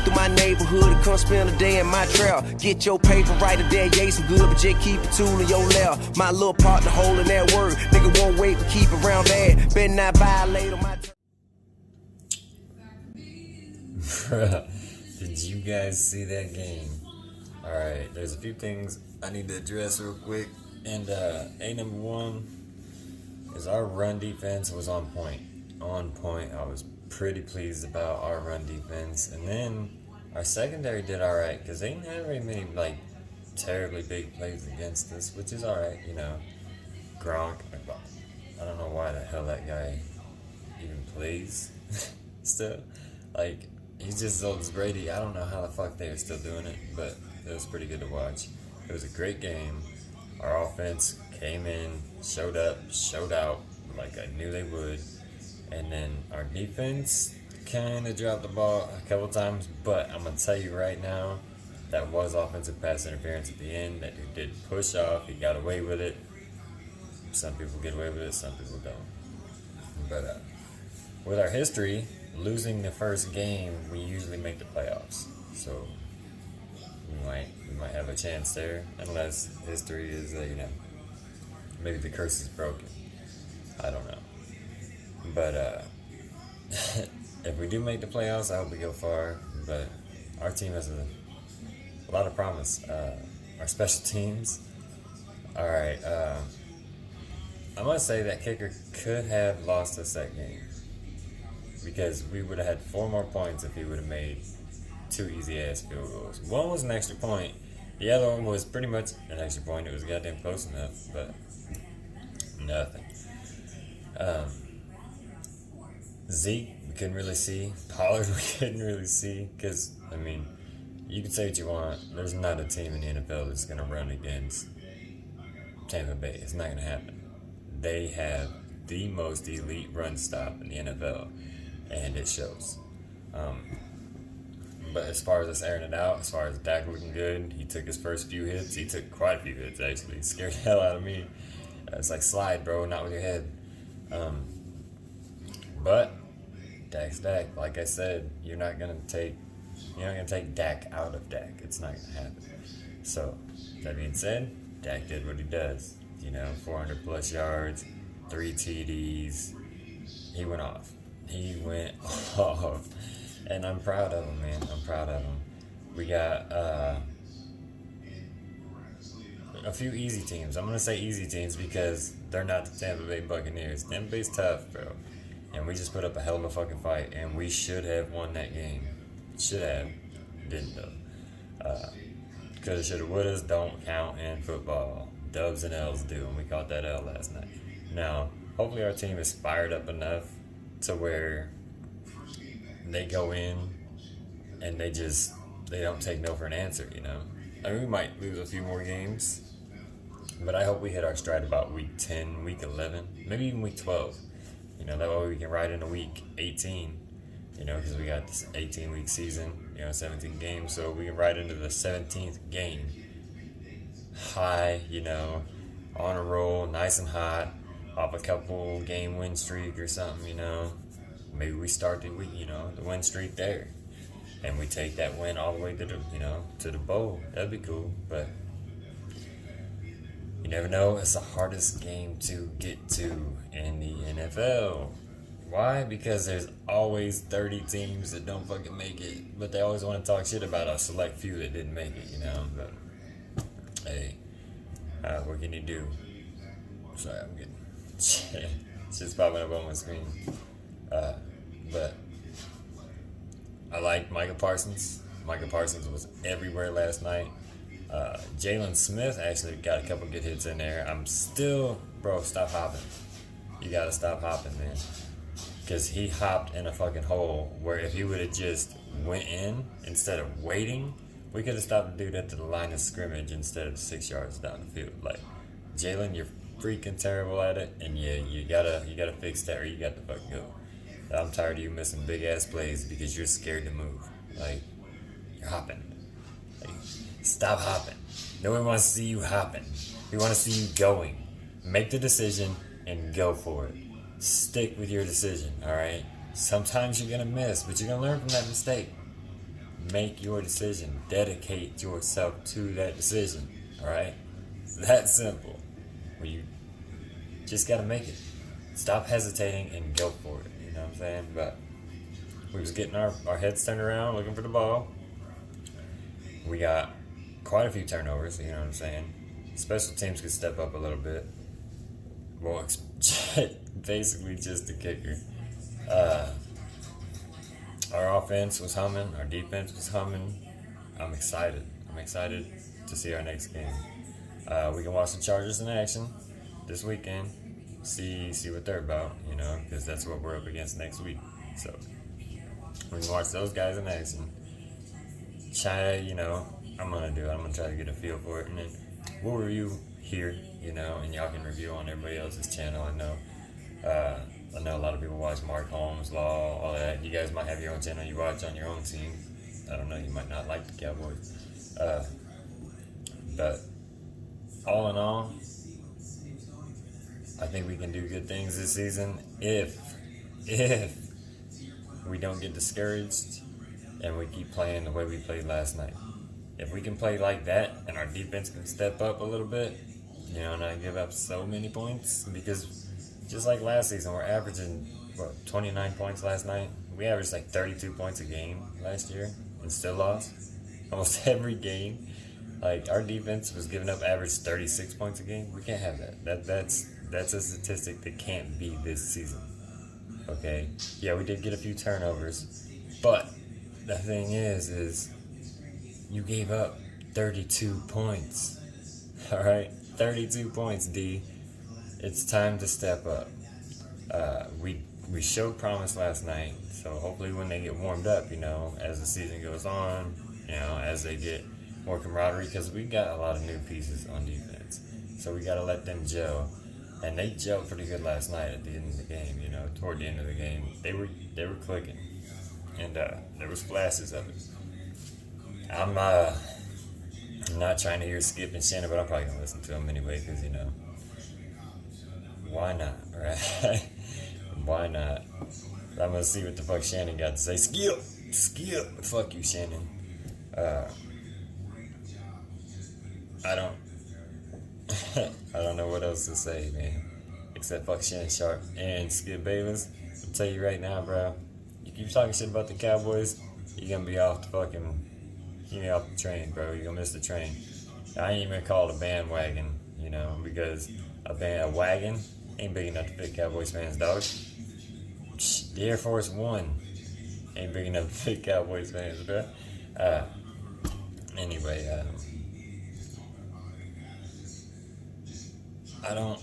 through my neighborhood and come spend a day in my trail. Get your paper right there, yeah, some good, but just keep it tool in your left. My little partner holding that word. Nigga won't wait to keep around bad. Better not violate on my. Bruh, did you guys see that game? Alright, there's a few things I need to address real quick. And number one is our run defense was on point. On point. I was pretty pleased about our run defense. And then our secondary did alright, because they didn't have very many terribly big plays against us, which is alright, you know. Gronk, I don't know why the hell that guy even plays still. He's just as old as Brady. I don't know how the fuck they are still doing it, but it was pretty good to watch. It was a great game. Our offense came in, showed up, showed out like I knew they would. And then our defense kind of dropped the ball a couple times, but I'm going to tell you right now, that was offensive pass interference at the end. That dude did push off. He got away with it. Some people get away with it, some people don't. But with our history, losing the first game, we usually make the playoffs. So we might have a chance there, unless history is, maybe the curse is broken. I don't know. But if we do make the playoffs, I hope we go far. But our team has a lot of promise. Our special teams. All right. I'm gonna say that kicker could have lost us that game, because we would have had 4 more points if he would have made 2 easy-ass field goals. One was an extra point. The other one was pretty much an extra point. It was goddamn close enough, but nothing. Zeke, we couldn't really see. Pollard, we couldn't really see. Because, you can say what you want. There's not a team in the NFL that's going to run against Tampa Bay. It's not going to happen. They have the most elite run stop in the NFL. And it shows. But as far as us airing it out, as far as Dak looking good, he took his first few hits. He took quite a few hits, actually. It scared the hell out of me. It's like, slide, bro, not with your head. But Dak's Dak. Like I said, you're not gonna take Dak out of Dak. It's not gonna happen. So that being said, Dak did what he does. 400 plus yards, 3 TDs. He went off. He went off. And I'm proud of him, man. I'm proud of him. We got a few easy teams. I'm going to say easy teams because they're not the Tampa Bay Buccaneers. Tampa Bay's tough, bro. And we just put up a hell of a fucking fight. And we should have won that game. Should have. Didn't, though. Coulda, shoulda, wouldas don't count in football. Dubs and L's do. And we caught that L last night. Now, hopefully our team is fired up enough to where they go in and they don't take no for an answer, we might lose a few more games, but I hope we hit our stride about week 10, week 11, maybe even week 12. That way we can ride into week 18, because we got this 18-week season, 17 games, so we can ride into the 17th game high, on a roll, nice and hot, off a couple game win streak or something, Maybe we start the week, the win streak there, and we take that win all the way to the, to the bowl. That'd be cool, but you never know. It's the hardest game to get to in the NFL. Why? Because there's always 30 teams that don't fucking make it, but they always want to talk shit about a select few that didn't make it, But hey, what can you do? Sorry, I'm getting it's just popping up on my screen. But I like Micah Parsons. Micah Parsons was everywhere last night. Jalen Smith actually got a couple good hits in there. I'm still, bro, stop hopping. You gotta stop hopping, man. Because he hopped in a fucking hole where if he would have just went in instead of waiting, we could have stopped the dude at the line of scrimmage instead of 6 yards down the field. Jalen, you're freaking terrible at it, and yeah, you gotta fix that, or you got to fucking go. I'm tired of you missing big ass plays because you're scared to move. You're hopping. Stop hopping. No one wants to see you hopping. We want to see you going. Make the decision and go for it. Stick with your decision, alright? Sometimes you're gonna miss, but you're gonna learn from that mistake. make your decision. Dedicate yourself to that decision. Alright? It's that simple. Where you just gotta make it. Stop hesitating and go for it. You know what I'm saying? But we was getting our heads turned around looking for the ball. We got quite a few turnovers, you know what I'm saying? Special teams could step up a little bit. Well, basically just the kicker. Our offense was humming. Our defense was humming. I'm excited. I'm excited to see our next game. We can watch the Chargers in action this weekend. See what they're about, you know, because that's what we're up against next week. So we can watch those guys in action. You know, I'm gonna try to get a feel for it, and then we'll review here, you know, and y'all can review on everybody else's channel. I know a lot of people watch Mark Holmes, Law, all that. You guys might have your own channel you watch on your own team. I don't know, you might not like the Cowboys. But all in all, I think we can do good things this season if we don't get discouraged and we keep playing the way we played last night. If we can play like that and our defense can step up a little bit, you know, not give up so many points, because just like last season, we're averaging 29 points last night. We averaged like 32 points a game last year and still lost almost every game. Like, our defense was giving up average 36 points a game. We can't have that. That's a statistic that can't be this season. Okay? Yeah, we did get a few turnovers, but the thing is you gave up 32 points. All right? 32 points, D. It's time to step up. We showed promise last night, so hopefully when they get warmed up, you know, as the season goes on, you know, as they get more camaraderie, because we got a lot of new pieces on defense, so we got to let them gel. And they gelled pretty good last night at the end of the game, you know, toward the end of the game. They were clicking, and there was flashes of it. I'm not trying to hear Skip and Shannon, but I'm probably going to listen to them anyway, because, you know, why not, right? Why not? But I'm going to see what the fuck Shannon got to say. Skip! Fuck you, Shannon. I don't know what else to say, man. Except fuck Shannon Sharp and Skip Bayless. I'll tell you right now, bro. You keep talking shit about the Cowboys, you're gonna be off the train, bro. You're gonna miss the train. I ain't even call it a bandwagon, you know, because a wagon ain't big enough to fit Cowboys fans, dog. The Air Force One ain't big enough to fit Cowboys fans, bro. Anyway, I don't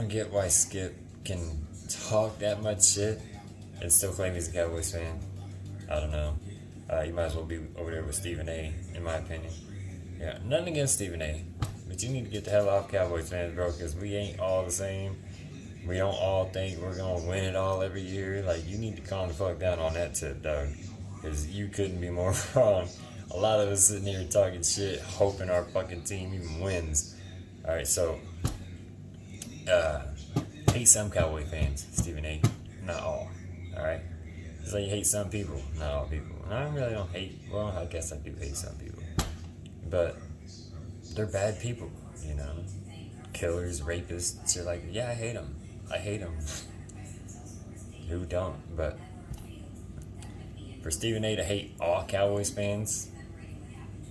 get why Skip can talk that much shit and still claim he's a Cowboys fan. I don't know. You might as well be over there with Stephen A, in my opinion. Yeah, nothing against Stephen A, but you need to get the hell off Cowboys fans, bro, because we ain't all the same. We don't all think we're gonna win it all every year. Like, you need to calm the fuck down on that tip, dog, because you couldn't be more wrong. A lot of us sitting here talking shit, hoping our fucking team even wins. Alright, so hate some Cowboy fans, Stephen A. Not all. Alright? Just like you hate some people, not all people. And I really don't hate, well, I guess I do hate some people. But they're bad people, you know? Killers, rapists, shit like, yeah, I hate them. I hate them. Who don't? But for Stephen A to hate all Cowboys fans,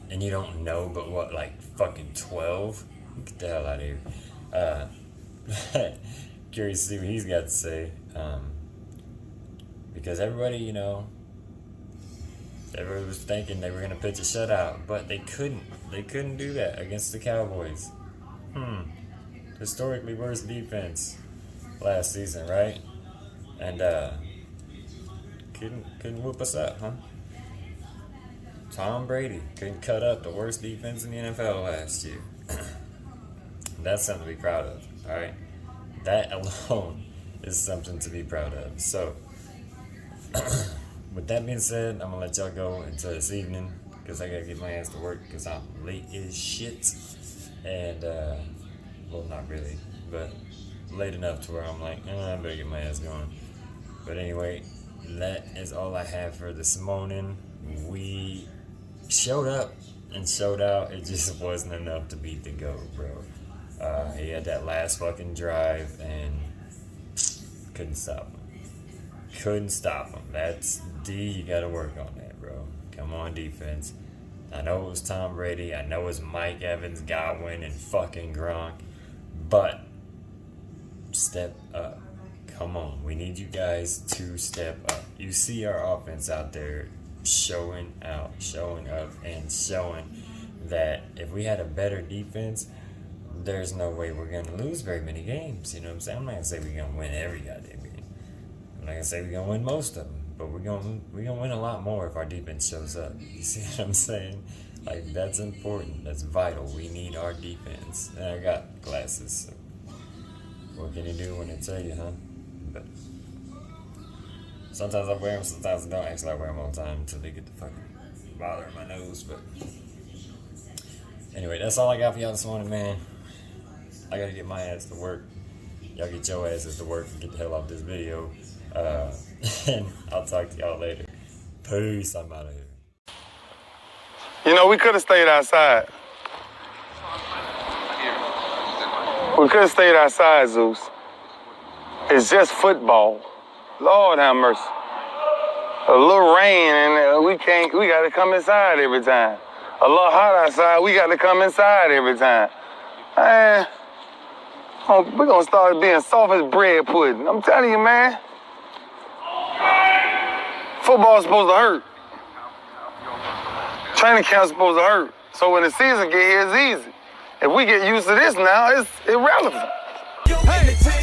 and you don't know but what, like fucking 12? Get the hell out of here. Curious to see what he's got to say. Because everybody, you know, everybody was thinking they were going to pitch a shutout, but they couldn't. They couldn't do that against the Cowboys. Historically worst defense last season, right? And couldn't whoop us up, huh? Tom Brady couldn't cut up the worst defense in the NFL last year. That's something to be proud of, alright? That alone is something to be proud of. So, with that being said, I'm going to let y'all go until this evening, because I got to get my ass to work, because I'm late as shit. And, well, not really, but late enough to where I'm like, I better get my ass going. But anyway, that is all I have for this morning. We showed up and showed out. It just wasn't enough to beat the GOAT, bro. He had that last fucking drive and couldn't stop him. Couldn't stop him. That's D. You gotta work on that, bro. Come on, defense. I know it was Tom Brady. I know it was Mike Evans, Godwin, and fucking Gronk. But step up. Come on. We need you guys to step up. You see our offense out there showing out, showing up, and showing that if we had a better defense, there's no way we're going to lose very many games. You know what I'm saying? I'm not going to say we're going to win every goddamn game. I'm not going to say we're going to win most of them. But we're going to win a lot more if our defense shows up. You see what I'm saying? Like, that's important. That's vital. We need our defense. And I got glasses, so what can you do when they tell you, huh? But sometimes I wear them, sometimes I don't. Actually, I wear them all the time until they get to fucking bothering my nose. But anyway, that's all I got for y'all this morning, man. I gotta get my ass to work. Y'all get your asses to work and get the hell off this video. And I'll talk to y'all later. Peace. I'm out of here. You know, we could have stayed outside. We could have stayed outside, Zeus. It's just football. Lord have mercy. A little rain and we got to come inside every time. A little hot outside, we got to come inside every time. Man, we're going to start being soft as bread pudding. I'm telling you, man. Football's supposed to hurt. Training camp's supposed to hurt. So when the season get here, it's easy. If we get used to this now, it's irrelevant. Hey.